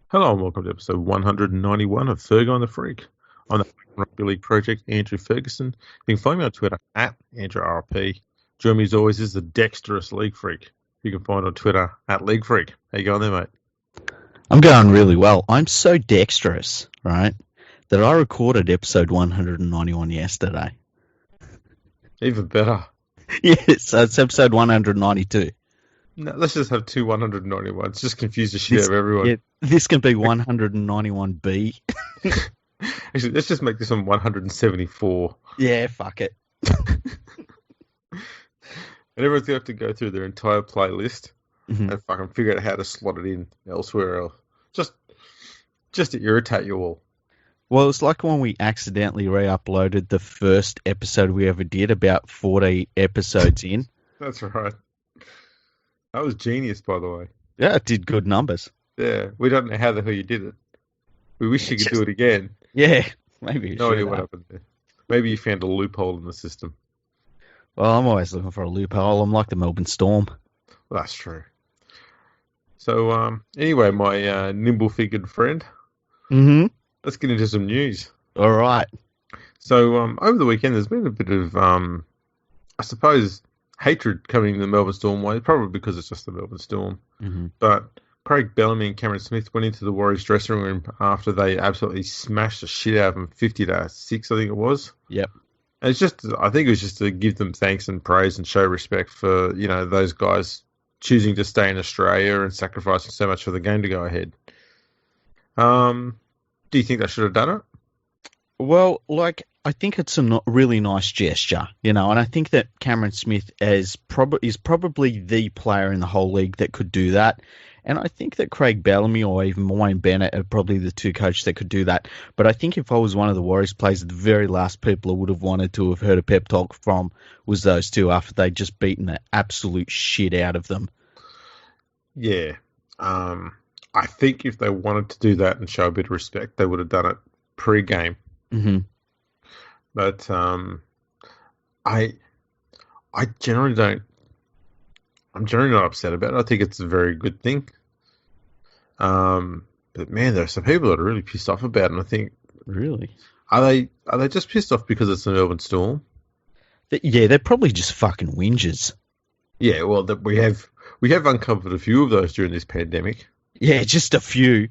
Hello and welcome to episode 191 of Fergo and the Freak. I'm the Rugby League Project, Andrew Ferguson. You can find me on Twitter at AndrewRP. Joining me as always is the dexterous League Freak. You can find on Twitter at League Freak. How you going there, mate? I'm going really well. I'm so dexterous, right, that I recorded episode 191 yesterday. Even better. Yes, so it's episode 192. No, let's just have two 191s. Just confuse the shit out of everyone. Yeah, this can be 191B. Actually, let's just make this one 174. Yeah, fuck it. And everyone's going to have to go through their entire playlist and fucking figure out how to slot it in elsewhere else. Just to irritate you all. Well, it's like when we accidentally re-uploaded the first episode we ever did about 40 episodes in. That's right. That was genius, by the way. Yeah, it did good numbers. Yeah, we don't know how the hell you did it. We wish you could do it again. Yeah, maybe. No idea what happened there. Maybe you found a loophole in the system. Well, I'm always looking for a loophole. I'm like the Melbourne Storm. Well, that's true. So, anyway, my nimble-figured friend, let's get into some news. All right. So, over the weekend, there's been a bit of, I suppose, hatred coming the Melbourne Storm way, probably because it's just the Melbourne Storm. But Craig Bellamy and Cameron Smith went into the Warriors dressing room after they absolutely smashed the shit out of them, 50-6, I think it was. Yep. And I think it was just to give them thanks and praise and show respect for, those guys choosing to stay in Australia and sacrificing so much for the game to go ahead. Do you think they should have done it? Well, I think it's a really nice gesture, and I think that Cameron Smith is probably the player in the whole league that could do that. And I think that Craig Bellamy or even Wayne Bennett are probably the two coaches that could do that. But I think if I was one of the Warriors players, the very last people I would have wanted to have heard a pep talk from was those two after they'd just beaten the absolute shit out of them. Yeah. I think if they wanted to do that and show a bit of respect, they would have done it pre-game. But I generally don't. I'm generally not upset about it. I think it's a very good thing. But man, there are some people that are really pissed off about it. And I think, really, are they just pissed off because it's the Melbourne Storm? Yeah, they're probably just fucking whingers. Yeah, well, we have uncovered a few of those during this pandemic. Yeah, just a few.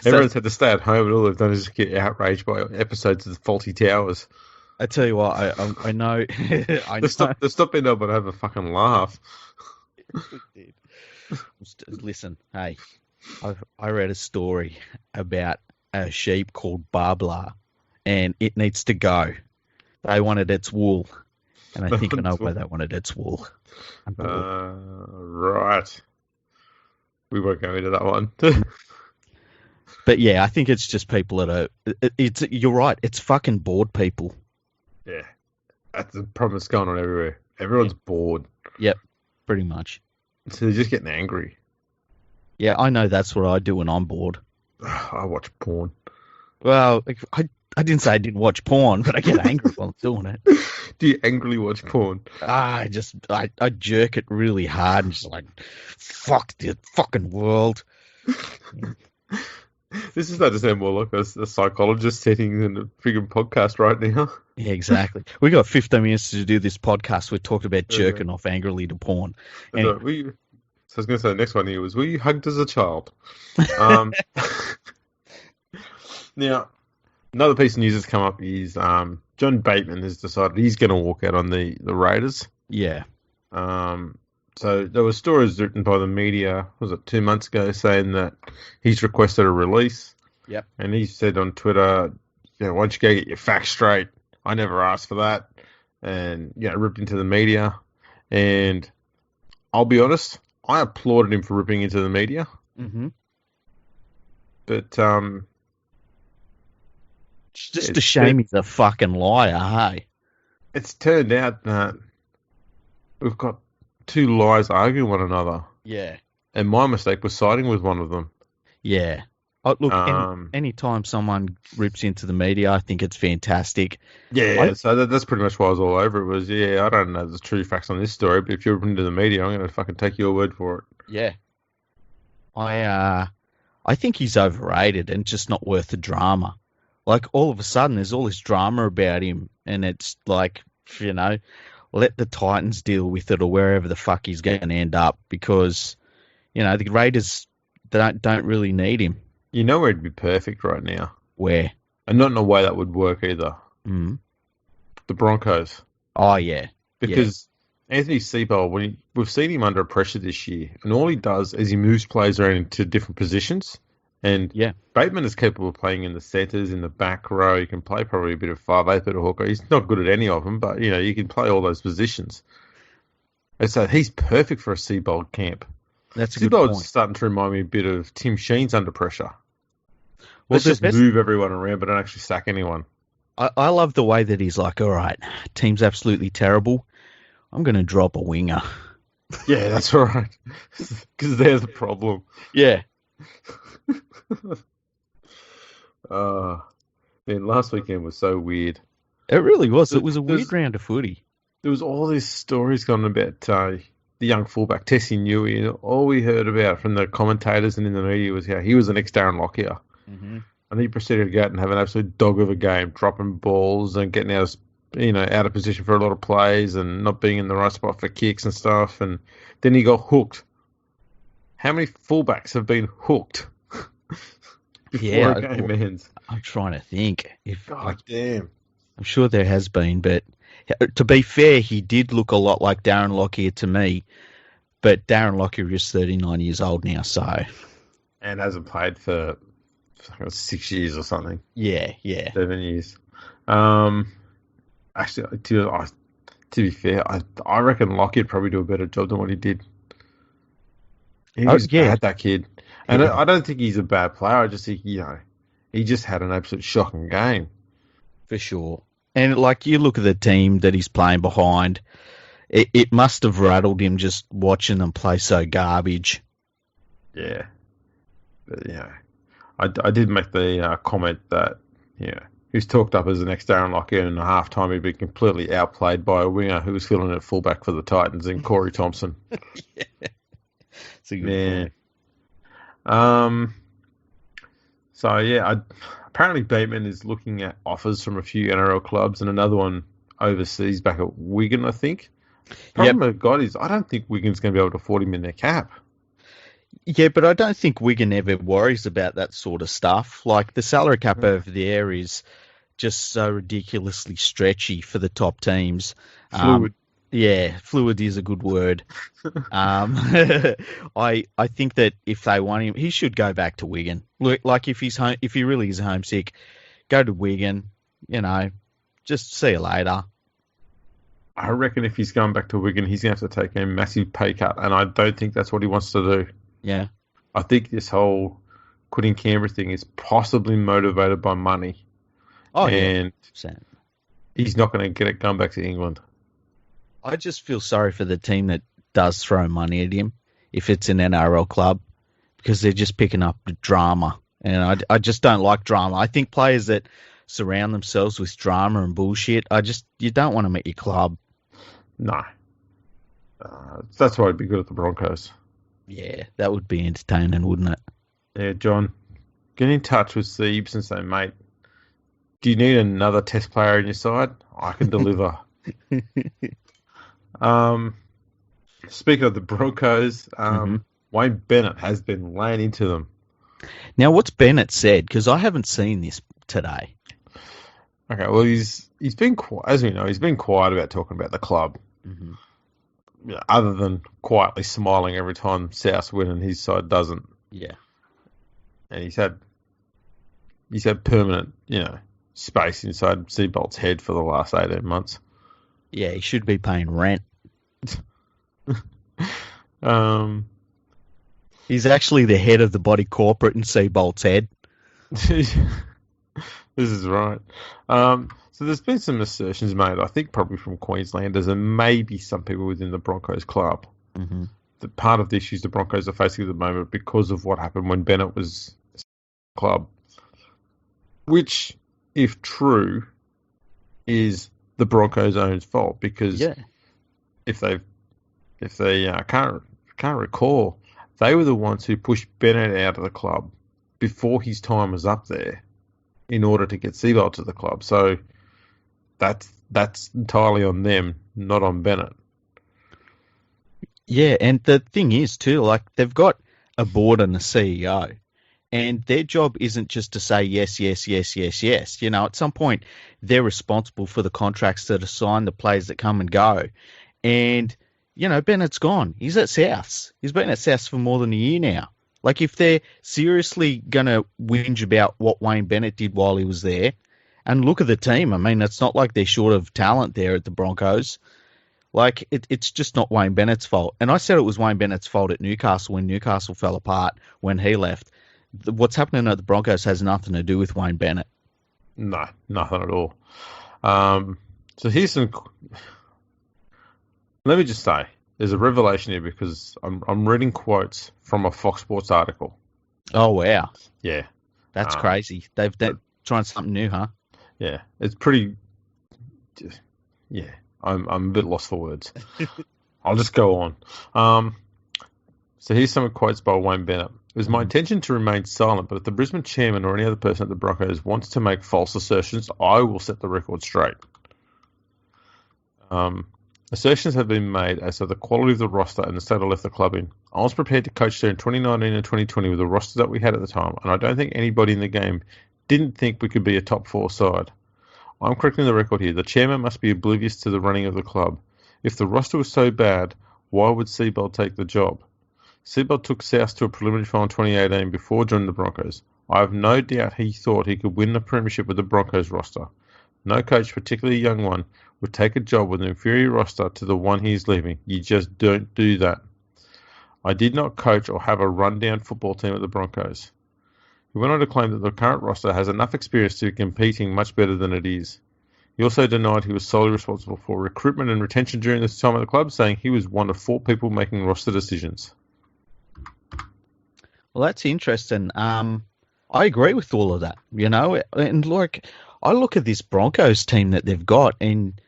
Everyone's had to stay at home, and all they've done is just get outraged by episodes of the Faulty Towers. I tell you what, I know. They stopped being able to have a fucking laugh. Listen, hey, I read a story about a sheep called Barbla, and it needs to go. They wanted its wool, and I think I know why they wanted its wool. Right. We won't go into that one. But yeah, I think it's just people that are. You're right. It's fucking bored people. Yeah, that's the problem that's going on everywhere. Everyone's bored. Yep, pretty much. So they're just getting angry. Yeah, I know that's what I do when I'm bored. I watch porn. Well, I didn't say I didn't watch porn, but I get angry while I'm doing it. Do you angrily watch porn? I jerk it really hard and just like, fuck the fucking world. This is starting to sound more like a psychologist setting than a freaking podcast right now. Yeah, exactly. We got 15 minutes to do this podcast. We talked about jerking off angrily to porn. Anyway. So I was going to say the next one here was, were you hugged as a child? Now, another piece of news that's come up is John Bateman has decided he's going to walk out on the Raiders. Yeah. So there were stories written by the media, was it 2 months ago, saying that he's requested a release. Yep. And he said on Twitter, why don't you go get your facts straight? I never asked for that. And, ripped into the media. And I'll be honest, I applauded him for ripping into the media. But, it's just a shame he's a fucking liar, hey? It's turned out that we've got two liars arguing one another. Yeah. And my mistake was siding with one of them. Yeah. Look, anytime someone rips into the media, I think it's fantastic. Yeah, so that's pretty much why I was all over it. Was, I don't know the true facts on this story, but if you're ripping into the media, I'm going to fucking take your word for it. Yeah. I I think he's overrated and just not worth the drama. Like, all of a sudden, there's all this drama about him, and it's like, let the Titans deal with it or wherever the fuck he's going to end up, because, the Raiders don't really need him. You know where he'd be perfect right now? Where? And not in a way that would work either. Mm-hmm. The Broncos. Oh, yeah. Because Anthony Seibold, we've seen him under pressure this year, and all he does is he moves players around into different positions. And Bateman is capable of playing in the centres, in the back row. He can play probably a bit of 5'8", bit of hooker. He's not good at any of them, but, you can play all those positions. And so he's perfect for a Seibold camp. That's a good point. Seibold's starting to remind me a bit of Tim Sheen's under pressure. Let's just move everyone around, but don't actually sack anyone. I love the way that he's like, all right, team's absolutely terrible. I'm going to drop a winger. Yeah, that's right. Because there's a problem. Yeah. Man, last weekend was so weird. It really was. It was a weird round of footy. There was all these stories going about the young fullback, Tessie Newey, and all we heard about from the commentators and in the media was how he was the next Darren Lockyer. Mm-hmm. And he proceeded to go out and have an absolute dog of a game, dropping balls and getting out of position for a lot of plays and not being in the right spot for kicks and stuff. And then he got hooked. How many fullbacks have been hooked before a game ends? I'm trying to think. Damn. I'm sure there has been, but to be fair, he did look a lot like Darren Lockyer to me. But Darren Lockyer is 39 years old now, so. And hasn't played for 6 years or something. Yeah. 7 years. Actually, to be fair, I reckon Lockyer would probably do a better job than what he did. He was bad, that kid. And I don't think he's a bad player. I just think, he just had an absolute shocking game. For sure. And, you look at the team that he's playing behind, it must have rattled him just watching them play so garbage. Yeah. But, I did make the comment that, he was talked up as the next Darren Lockyer, and at half time he'd been completely outplayed by a winger who was filling at fullback for the Titans in Corey Thompson. Yeah. It's a good point. Apparently Bateman is looking at offers from a few NRL clubs and another one overseas back at Wigan, I think. Problem I've got is I don't think Wigan's going to be able to afford him in their cap. Yeah, but I don't think Wigan ever worries about that sort of stuff. The salary cap over there is just so ridiculously stretchy for the top teams. Fluid. Fluid is a good word. I think that if they want him, he should go back to Wigan. Look, if he really is homesick, go to Wigan. Just see you later. I reckon if he's going back to Wigan, he's going to have to take a massive pay cut, and I don't think that's what he wants to do. Yeah. I think this whole quitting Canberra thing is possibly motivated by money. Oh, and yeah. He's not going to get it going back to England. I just feel sorry for the team that does throw money at him if it's an NRL club, because they're just picking up the drama. And I just don't like drama. I think players that surround themselves with drama and bullshit, you don't want them at your club. No. That's why it'd be good at the Broncos. Yeah, that would be entertaining, wouldn't it? Yeah, John, get in touch with Siebes and say, mate, do you need another test player in your side? I can deliver. Speaking of the Broncos, Wayne Bennett has been laying into them. Now, what's Bennett said? Because I haven't seen this today. Okay, well, he's been as we know, he's been quiet about talking about the club. Mm-hmm. Other than quietly smiling every time South win and his side doesn't. Yeah. And he's had permanent, space inside Seibold's head for the last 18 months. Yeah, he should be paying rent. He's actually the head of the body corporate in Seibold's head. This is right. So there's been some assertions made, I think probably from Queenslanders and maybe some people within the Broncos club. Mm-hmm. That part of the issues the Broncos are facing at the moment because of what happened when Bennett was club. Which, if true, is the Broncos' own fault, because if they can't recall, they were the ones who pushed Bennett out of the club before his time was up there in order to get Seabold to the club. So that's entirely on them, not on Bennett. Yeah, and the thing is too, like they've got a board and a CEO, and their job isn't just to say yes, yes, yes, yes, yes. You know, at some point they're responsible for the contracts that are signed, the players that come and go. And, you know, Bennett's gone. He's at Souths. He's been at Souths for more than a year now. Like, if they're seriously going to whinge about what Wayne Bennett did while he was there, and look at the team. I mean, it's not like they're short of talent there at the Broncos. Like, it's just not Wayne Bennett's fault. And I said it was Wayne Bennett's fault at Newcastle when Newcastle fell apart when he left. What's happening at the Broncos has nothing to do with Wayne Bennett. No, nothing at all. So here's some... Let me just say, there's a revelation here because I'm reading quotes from a Fox Sports article. Oh, wow. Yeah. That's crazy. They're trying something new, huh? Yeah. It's pretty... Yeah. I'm a bit lost for words. I'll just go on. So here's some quotes by Wayne Bennett. It was my intention to remain silent, but if the Brisbane chairman or any other person at the Broncos wants to make false assertions, I will set the record straight. Assertions have been made as to the quality of the roster and the state I left the club in. I was prepared to coach there in 2019 and 2020 with the roster that we had at the time, and I don't think anybody in the game didn't think we could be a top 4 side. I'm correcting the record here. The chairman must be oblivious to the running of the club. If the roster was so bad, why would Seabold take the job? Seabold took South to a preliminary final in 2018 before joining the Broncos. I have no doubt he thought he could win the premiership with the Broncos roster. No coach, particularly a young one, would take a job with an inferior roster to the one he is leaving. You just don't do that. I did not coach or have a rundown football team at the Broncos. He went on to claim that the current roster has enough experience to be competing much better than it is. He also denied he was solely responsible for recruitment and retention during this time at the club, saying he was one of 4 people making roster decisions. Well, that's interesting. I agree with all of that, you know, and like I look at this Broncos team that they've got, and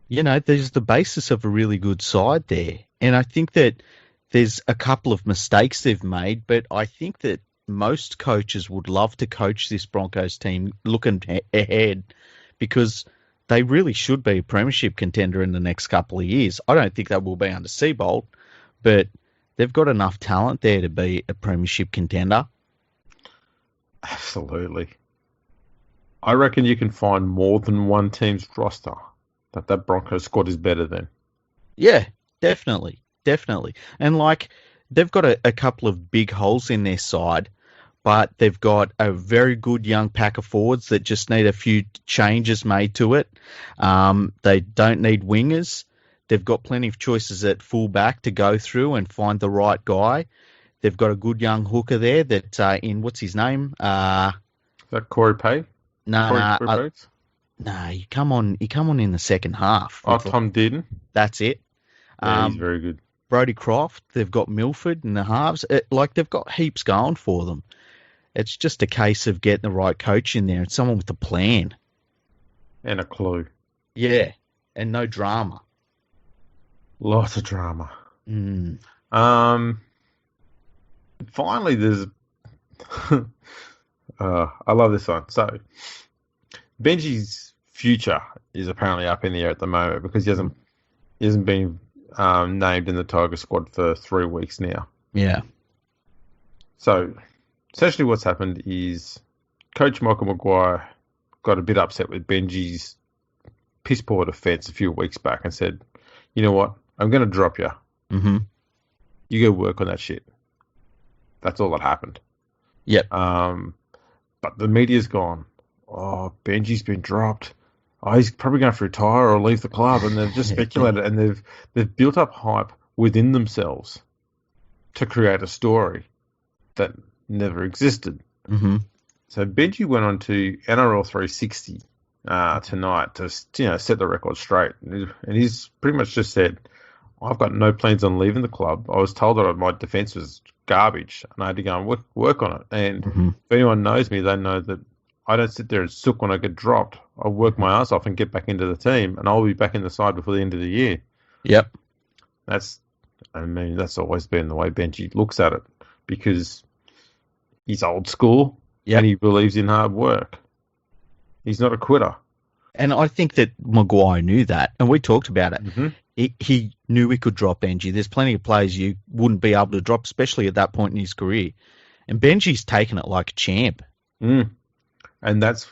you know, there's the basis of a really good side there, and I think that there's a couple of mistakes they've made, but I think that most coaches would love to coach this Broncos team looking ahead because they really should be a premiership contender in the next couple of years. I don't think they will be under Seabold, but they've got enough talent there to be a premiership contender. Absolutely. I reckon you can find more than one team's roster that Broncos squad is better than. Yeah, definitely. And like, they've got a couple of big holes in their side, but they've got a very good young pack of forwards that just need a few changes made to it. They don't need wingers. They've got plenty of choices at fullback to go through and find the right guy. They've got a good young hooker there that what's his name? Is that Corey Pay? No, he come on in the second half. Oh, Tom Dearden? That's it. Yeah, he's very good. Brodie Croft, they've got Milford in the halves. They've got heaps going for them. It's just a case of getting the right coach in there and someone with a plan. And a clue. Yeah, and no drama. Lots of drama. Finally, there's... I love this one. So, Benji's future is apparently up in the air at the moment because he hasn't been named in the Tiger squad for 3 weeks now. Yeah. So, essentially what's happened is Coach Michael Maguire got a bit upset with Benji's piss-poor defence a few weeks back and said, you know what, I'm going to drop you. Mm-hmm. You go work on that shit. That's all that happened. Yep. But the media's gone, oh, Benji's been dropped. Oh, he's probably going to retire or leave the club. And they've just speculated and they've built up hype within themselves to create a story that never existed. Mm-hmm. So Benji went on to NRL 360 tonight to set the record straight. And he's pretty much just said, I've got no plans on leaving the club. I was told that my defence was garbage and I had to go and work on it. And if anyone knows me, they know that I don't sit there and sook when I get dropped. I work my ass off and get back into the team, and I'll be back in the side before the end of the year. Yep. That's always been the way Benji looks at it, because He's old school, and he believes in hard work. He's not a quitter. And I think that Maguire knew that, and we talked about it. Mm-hmm. He knew he could drop Benji. There's plenty of players you wouldn't be able to drop, especially at that point in his career. And Benji's taken it like a champ. And that's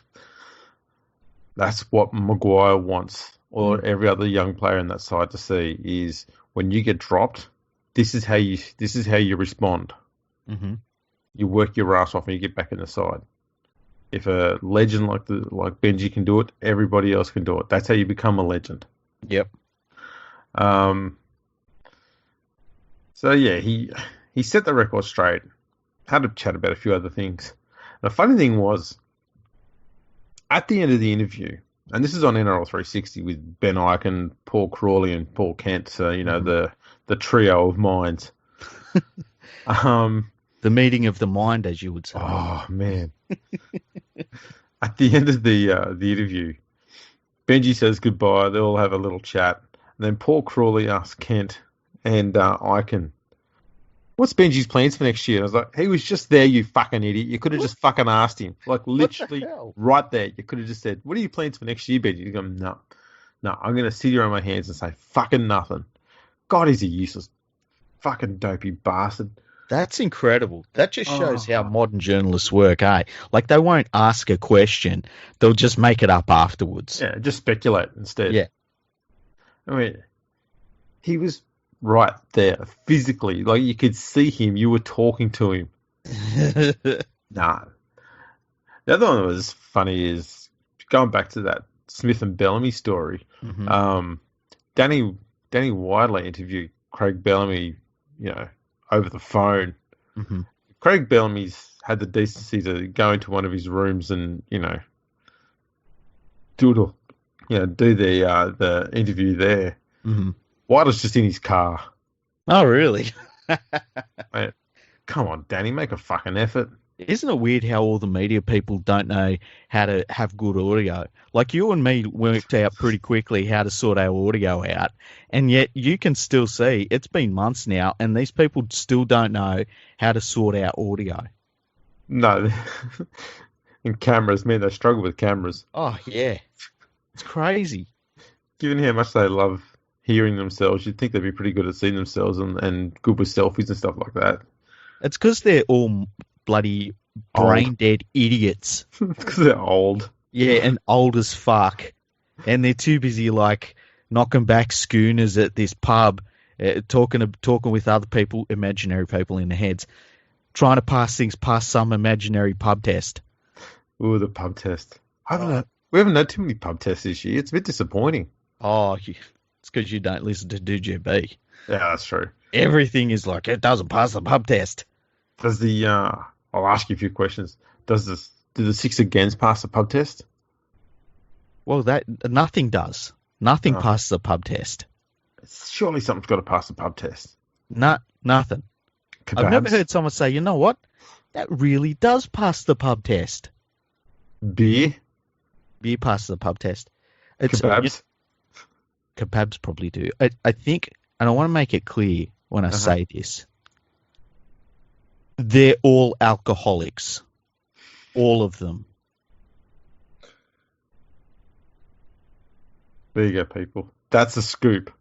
what Maguire wants, or every other young player in that side to see, is when you get dropped, this is how you respond. Mm-hmm. You work your ass off and you get back in the side. If a legend like Benji can do it, everybody else can do it. That's how you become a legend. Yep. So yeah, he set the record straight. Had to chat about a few other things. The funny thing was, at the end of the interview, and this is on NRL 360 with Ben Ikin, Paul Crawley, and Paul Kent. So the trio of minds. The meeting of the mind, as you would say. Oh man! At the end of the interview, Benji says goodbye. They all have a little chat, and then Paul Crawley asks Kent and Ikin, "What's Benji's plans for next year?" And I was like, "He was just there, you fucking idiot. You could have just fucking asked him, like literally right there. You could have just said, "What are your plans for next year, Benji?" You go, "No, I'm going to sit here on my hands and say fucking nothing." God, he's a useless fucking dopey bastard. That's incredible. That just shows how modern journalists work, eh? Like, they won't ask a question. They'll just make it up afterwards. Yeah, just speculate instead. Yeah. I mean, he was right there, physically. Like, you could see him. You were talking to him. Nah. The other one that was funny is, going back to that Smith and Bellamy story, Danny Widley interviewed Craig Bellamy, over the phone. Mm-hmm. Craig Bellamy's had the decency to go into one of his rooms and do the interview there. Mm-hmm. Widley's just in his car. Oh, really? Mate, come on, Danny, make a fucking effort. Isn't it weird how all the media people don't know how to have good audio? Like, you and me worked out pretty quickly how to sort our audio out, and yet you can still see it's been months now, and these people still don't know how to sort out audio. No. And cameras, man, they struggle with cameras. Oh, yeah. It's crazy. Given how much they love hearing themselves, you'd think they'd be pretty good at seeing themselves and good with selfies and stuff like that. It's because they're all bloody brain-dead idiots. Because they're old. Yeah, and old as fuck. And they're too busy, like, knocking back schooners at this pub, talking with other people, imaginary people in their heads, trying to pass things past some imaginary pub test. Ooh, the pub test. We haven't had too many pub tests this year. It's a bit disappointing. Oh, it's because you don't listen to DJB. Yeah, that's true. Everything is like, it doesn't pass the pub test. Does the I'll ask you a few questions. Do the six against pass the pub test? Well, nothing does. Nothing passes the pub test. Surely something's got to pass the pub test. Nothing. Kebabs? I've never heard someone say, you know what? That really does pass the pub test. Beer passes the pub test. Kebabs? Kebabs probably do. I think, and I want to make it clear when I say this, they're all alcoholics. All of them. There you go, people. That's a scoop.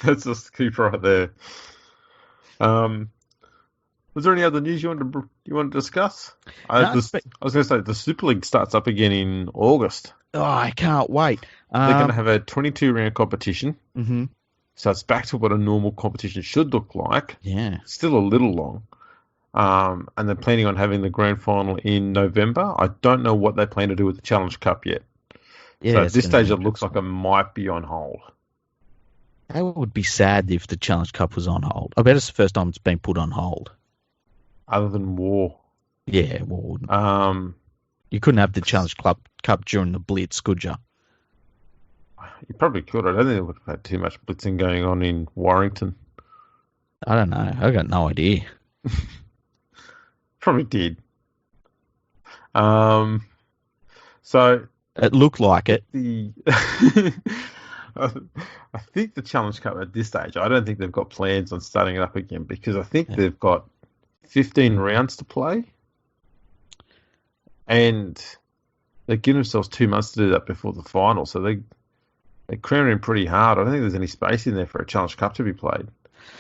That's a scoop right there. Was there any other news you want to discuss? I was going to say the Super League starts up again in August. Oh, I can't wait. They're going to have a 22-round competition. Mm-hmm. So it's back to what a normal competition should look like. Yeah. Still a little long. And they're planning on having the grand final in November. I don't know what they plan to do with the Challenge Cup yet. Yeah, so at this stage, it looks like it might be on hold. That would be sad if the Challenge Cup was on hold. I bet it's the first time it's been put on hold. Other than war. Yeah, war. You couldn't have the Challenge Cup during the Blitz, could you? You probably could. I don't think they would have had too much blitzing going on in Warrington. I don't know. I got no idea. Probably did. So it looked like it. I think the Challenge Cup at this stage, I don't think they've got plans on starting it up again because I think they've got 15 rounds to play. And they give themselves 2 months to do that before the final. So they're cramming in pretty hard. I don't think there's any space in there for a Challenge Cup to be played.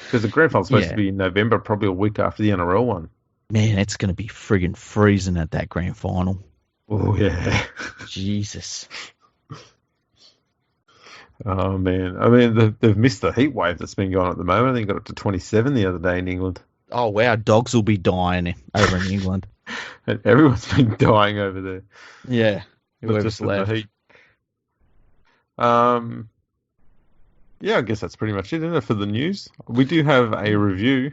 Because the grand final's supposed to be in November, probably a week after the NRL one. Man, it's going to be friggin' freezing at that grand final. Oh, yeah. Jesus. Oh, man. I mean, they've missed the heat wave that's been going on at the moment. I think it got up to 27 the other day in England. Oh, wow. Dogs will be dying over in England. And everyone's been dying over there. Yeah. Whoever's left. The heat. Yeah, I guess that's pretty much it, isn't it, for the news? We do have a review.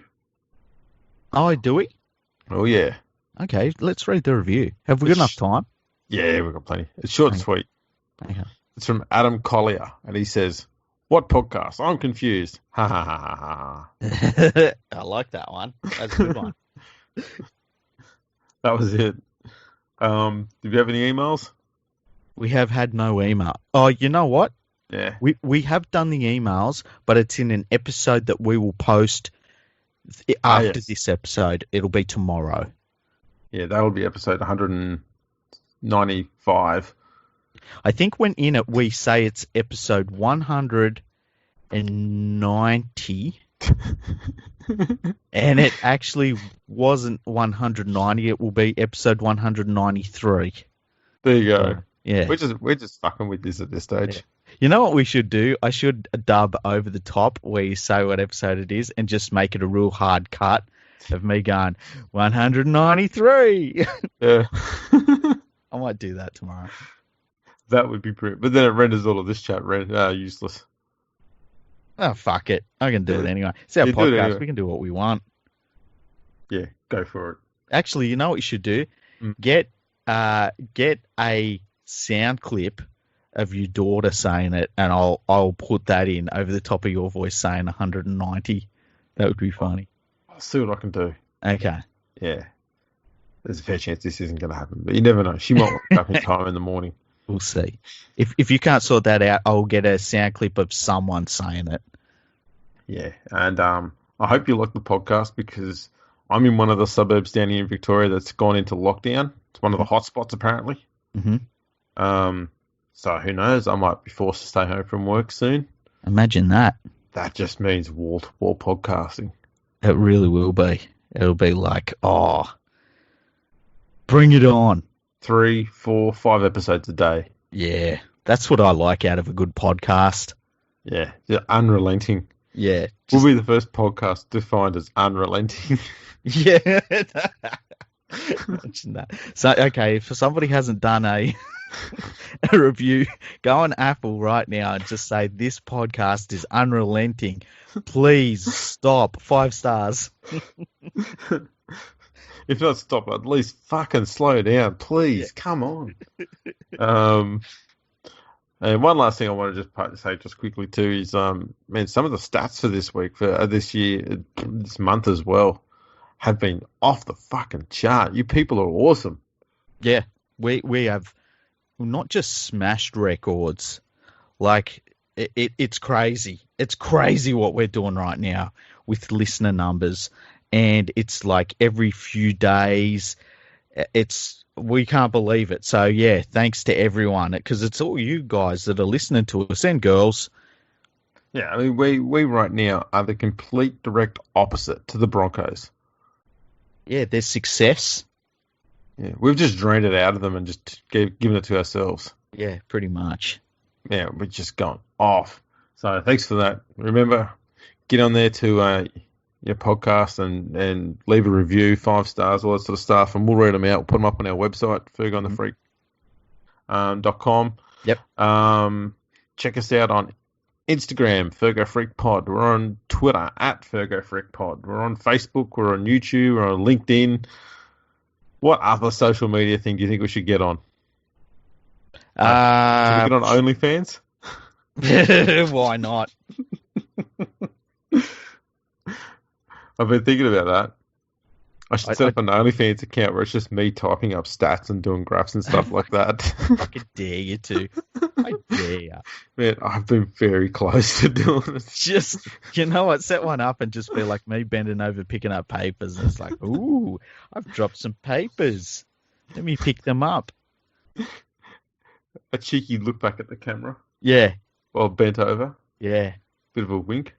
Oh, do we? Oh, yeah. Okay, let's read the review. Have we got enough time? Yeah, we've got plenty. It's short and sweet. Okay. It's from Adam Collier, and he says, "What podcast? I'm confused." Ha ha ha ha ha. I like that one. That's a good one. That was it. Did you have any emails? We have had no email. Oh, you know what? Yeah. We have done the emails, but it's in an episode that we will post after this episode. It'll be tomorrow. Yeah, that'll be episode 195. I think when in it we say it's episode 190, and it actually wasn't 190. It will be episode 193. There you go. Yeah, we're just fucking with this at this stage. Yeah. You know what we should do? I should dub over the top where you say what episode it is and just make it a real hard cut of me going 193. Yeah. I might do that tomorrow. That would be brilliant. But then it renders all of this chat useless. Oh, fuck it. I can do it anyway. It's our podcast. Anyway. We can do what we want. Yeah, go for it. Actually, you know what you should do? Get a sound clip of your daughter saying it, and I'll put that in over the top of your voice saying 190. That would be funny. I'll see what I can do. Okay. Yeah. There's a fair chance this isn't going to happen, but you never know. She might wake up in time in the morning. We'll see. If you can't sort that out, I'll get a sound clip of someone saying it. Yeah, and I hope you like the podcast because I'm in one of the suburbs down here in Victoria that's gone into lockdown. It's one of the hot spots, apparently. Mm-hmm. So who knows? I might be forced to stay home from work soon. Imagine that. That just means wall-to-wall podcasting. It really will be. It'll be like, bring it on. 3, 4, 5 episodes a day. Yeah, that's what I like out of a good podcast. Yeah, unrelenting. Yeah. We'll be the first podcast defined as unrelenting. Yeah. Imagine that. So, okay, if somebody hasn't done a review, go on Apple right now and just say, this podcast is unrelenting. Please stop. 5 stars. If not stop, at least fucking slow down. Please, come on. And one last thing I want to just say just quickly too is, man, some of the stats for this week, for this year, this month as well, have been off the fucking chart. You people are awesome. Yeah, we have not just smashed records, like it's crazy. It's crazy what we're doing right now with listener numbers, and it's like every few days, we can't believe it. So yeah, thanks to everyone, because it's all you guys that are listening to us and girls. Yeah, I mean, we right now are the complete direct opposite to the Broncos. Yeah, there's success. Yeah, we've just drained it out of them and just given it to ourselves. Yeah, pretty much. Yeah, we're just going off. So thanks for that. Remember, get on there to your podcast and leave a review, 5 stars, all that sort of stuff, and we'll read them out. We'll put them up on our website, fergonthefreak.com. Yep. Check us out on Instagram, FergoFreakPod. We're on Twitter, @FergoFreakPod. We're on Facebook. We're on YouTube. We're on LinkedIn. What other social media thing do you think we should get on? Should we get on OnlyFans? Why not? I've been thinking about that. I should set up an OnlyFans account where it's just me typing up stats and doing graphs and stuff like that. I could dare you to. I dare you. Man, I've been very close to doing it. Just, you know what, set one up and just be like me bending over picking up papers. And it's like, ooh, I've dropped some papers. Let me pick them up. A cheeky look back at the camera. Yeah. While bent over. Yeah. Bit of a wink.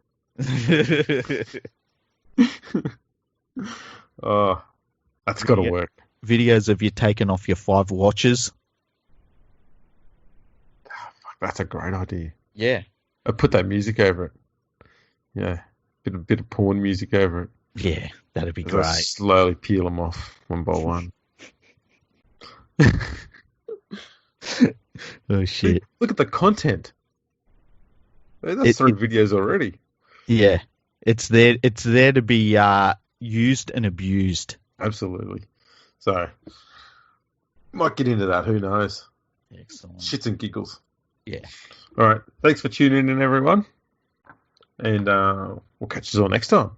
Oh, that's got to work. Videos of you taking off your 5 watches. Oh, fuck, that's a great idea. Yeah. I put that music over it. Yeah. Bit of porn music over it. Yeah, that'd be great. Slowly peel them off one by one. Oh, shit. Look at the content. That's 3 videos already. Yeah. It's there to be used and abused. Absolutely. So, might get into that. Who knows? Excellent. Shits and giggles. Yeah. All right. Thanks for tuning in, everyone. And we'll catch you all next time.